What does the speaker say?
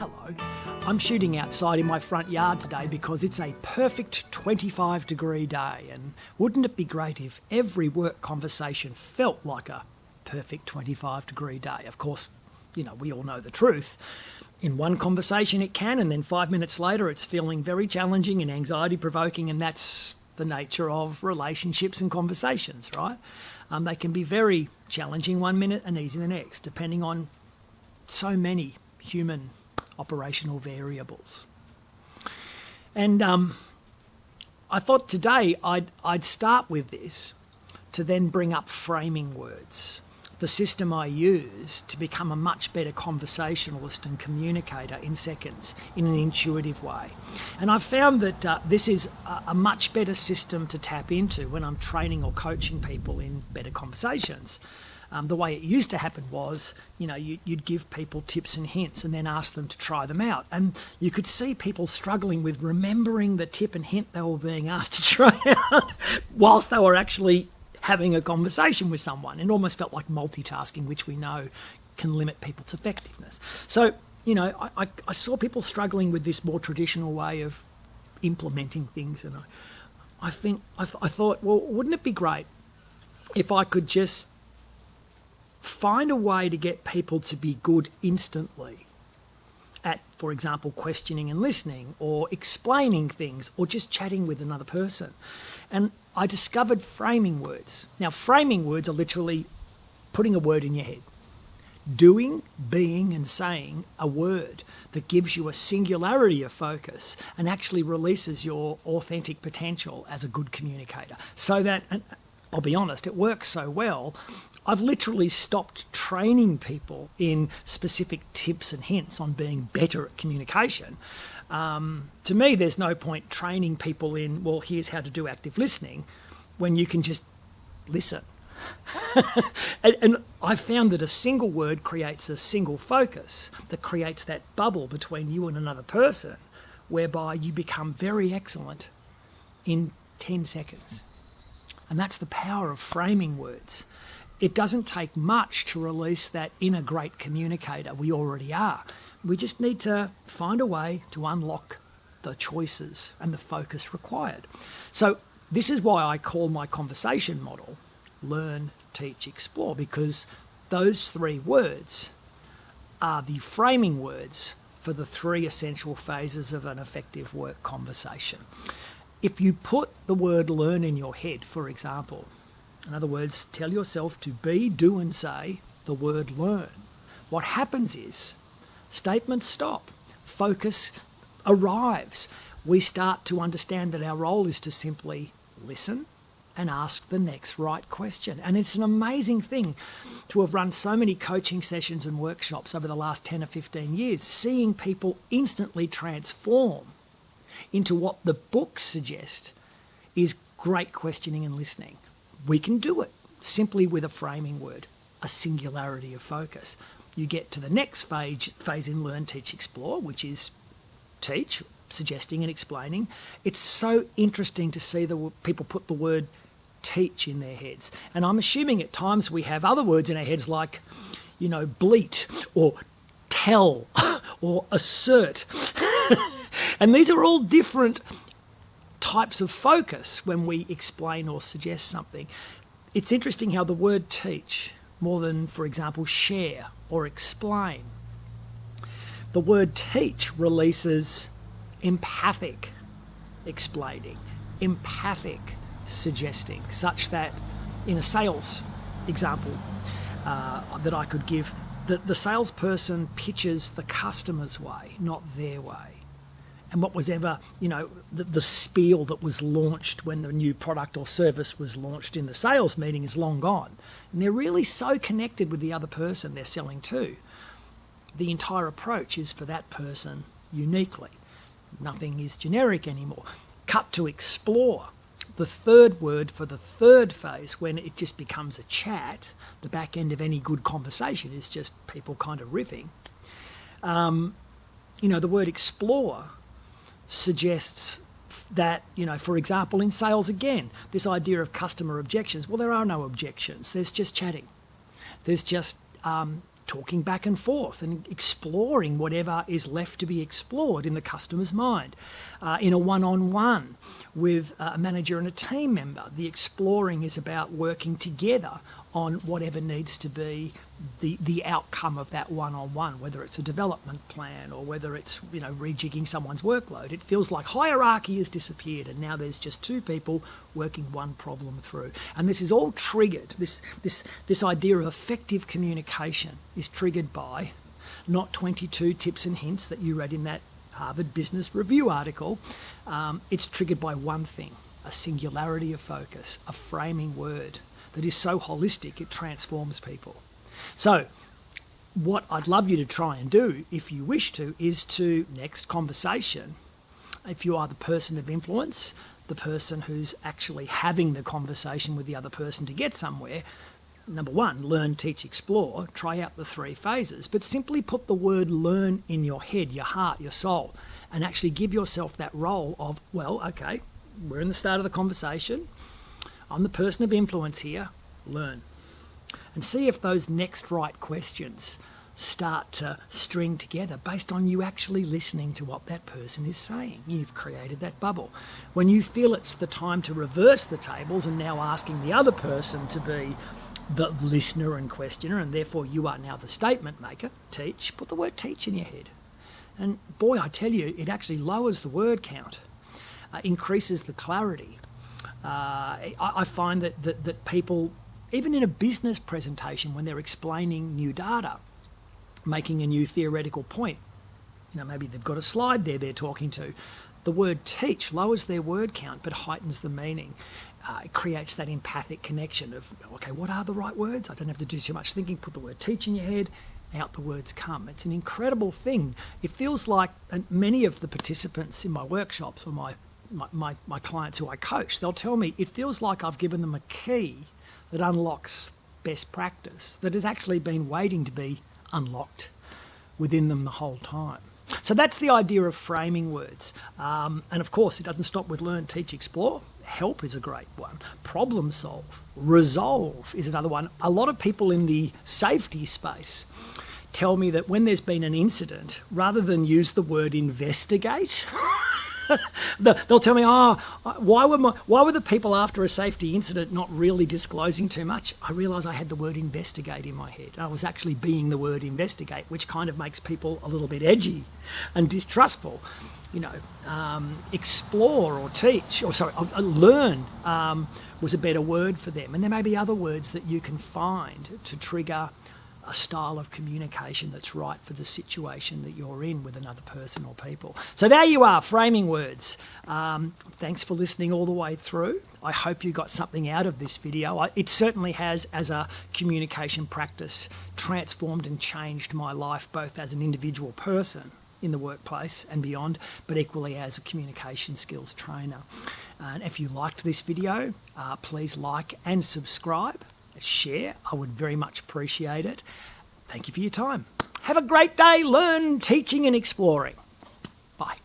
Hello. I'm shooting outside in my front yard today because it's a perfect 25-degree day, and wouldn't it be great if every work conversation felt like a perfect 25-degree day? Of course, we all know the truth. In one conversation it can, and then 5 minutes later it's feeling very challenging and anxiety-provoking, and that's the nature of relationships and conversations, right? They can be very challenging one minute and easy the next, depending on so many human operational variables. And I thought today I'd start with this to then bring up framing words, the system I use to become a much better conversationalist and communicator in seconds in an intuitive way. And I've found that this is a much better system to tap into when I'm training or coaching people in better conversations. The way it used to happen was, you'd give people tips and hints and then ask them to try them out. And you could see people struggling with remembering the tip and hint they were being asked to try out whilst they were actually having a conversation with someone. It almost felt like multitasking, which we know can limit people's effectiveness. So, I saw people struggling with this more traditional way of implementing things. And I thought, well, wouldn't it be great if I could just find a way to get people to be good instantly at, for example, questioning and listening, or explaining things, or just chatting with another person. And I discovered framing words. Now, framing words are literally putting a word in your head. Doing, being, and saying a word that gives you a singularity of focus and actually releases your authentic potential as a good communicator. So that, and I'll be honest, it works so well, I've literally stopped training people in specific tips and hints on being better at communication. To me, there's no point training people in, well, here's how to do active listening, when you can just listen. and I found that a single word creates a single focus that creates that bubble between you and another person, whereby you become very excellent in 10 seconds. And that's the power of framing words. It doesn't take much to release that inner great communicator we already are. We just need to find a way to unlock the choices and the focus required. So this is why I call my conversation model Learn, Teach, Explore, because those three words are the framing words for the three essential phases of an effective work conversation. If you put the word learn in your head, for example, in other words, tell yourself to be, do, and say the word learn, what happens is statements stop, focus arrives. We start to understand that our role is to simply listen and ask the next right question. And it's an amazing thing to have run so many coaching sessions and workshops over the last 10 or 15 years, seeing people instantly transform into what the books suggest is great questioning and listening. We can do it simply with a framing word, a singularity of focus. You get to the next phase in Learn, Teach, Explore, which is teach, suggesting and explaining. It's so interesting to see the people put the word teach in their heads. And I'm assuming at times we have other words in our heads like, bleat or tell or assert. And these are all different types of focus when we explain or suggest something. It's interesting how the word teach, more than, for example, share or explain, the word teach releases empathic explaining, empathic suggesting, such that in a sales example that I could give, the salesperson pitches the customer's way, not their way. And what was ever, the spiel that was launched when the new product or service was launched in the sales meeting is long gone. And they're really so connected with the other person they're selling to. The entire approach is for that person uniquely. Nothing is generic anymore. Cut to explore. The third word for the third phase, when it just becomes a chat, the back end of any good conversation is just people kind of riffing. The word explore suggests that, for example, in sales again, this idea of customer objections. Well, there are no objections. There's just chatting. There's just talking back and forth and exploring whatever is left to be explored in the customer's mind. In a one-on-one with a manager and a team member, the exploring is about working together on whatever needs to be the outcome of that one-on-one, whether it's a development plan or whether it's rejigging someone's workload. It feels like hierarchy has disappeared and now there's just two people working one problem through. And this is all triggered, this idea of effective communication is triggered by not 22 tips and hints that you read in that Harvard Business Review article. It's triggered by one thing, a singularity of focus, a framing word that is so holistic it transforms people. So what I'd love you to try and do, if you wish to, is to next conversation, if you are the person of influence, the person who's actually having the conversation with the other person to get somewhere, number one, learn, teach, explore, try out the 3 phases, but simply put the word learn in your head, your heart, your soul, and actually give yourself that role of, well, okay, we're in the start of the conversation, I'm the person of influence here, learn. And see if those next right questions start to string together based on you actually listening to what that person is saying. You've created that bubble. When you feel it's the time to reverse the tables and now asking the other person to be the listener and questioner, and therefore you are now the statement maker, teach, put the word teach in your head. And boy, I tell you, it actually lowers the word count, increases the clarity. I find that people, even in a business presentation, when they're explaining new data, making a new theoretical point, maybe they've got a slide there they're talking to, the word teach lowers their word count but heightens the meaning. It creates that empathic connection of, okay, what are the right words? I don't have to do too much thinking, put the word teach in your head, out the words come. It's an incredible thing. It feels like many of the participants in my workshops or my clients who I coach, they'll tell me it feels like I've given them a key that unlocks best practice that has actually been waiting to be unlocked within them the whole time. So that's the idea of framing words. And of course, it doesn't stop with learn, teach, explore. Help is a great one. Problem solve. Resolve is another one. A lot of people in the safety space tell me that when there's been an incident, rather than use the word investigate, they'll tell me, why were the people after a safety incident not really disclosing too much? I realised I had the word investigate in my head. I was actually being the word investigate, which kind of makes people a little bit edgy and distrustful. Explore or teach, learn was a better word for them. And there may be other words that you can find to trigger a style of communication that's right for the situation that you're in with another person or people. So there you are, framing words. Thanks for listening all the way through. I hope you got something out of this video. It certainly has, as a communication practice, transformed and changed my life, both as an individual person in the workplace and beyond, but equally as a communication skills trainer. And if you liked this video, please like and subscribe. Share, I would very much appreciate it. Thank you for your time. Have a great day, learn, teaching and exploring. Bye.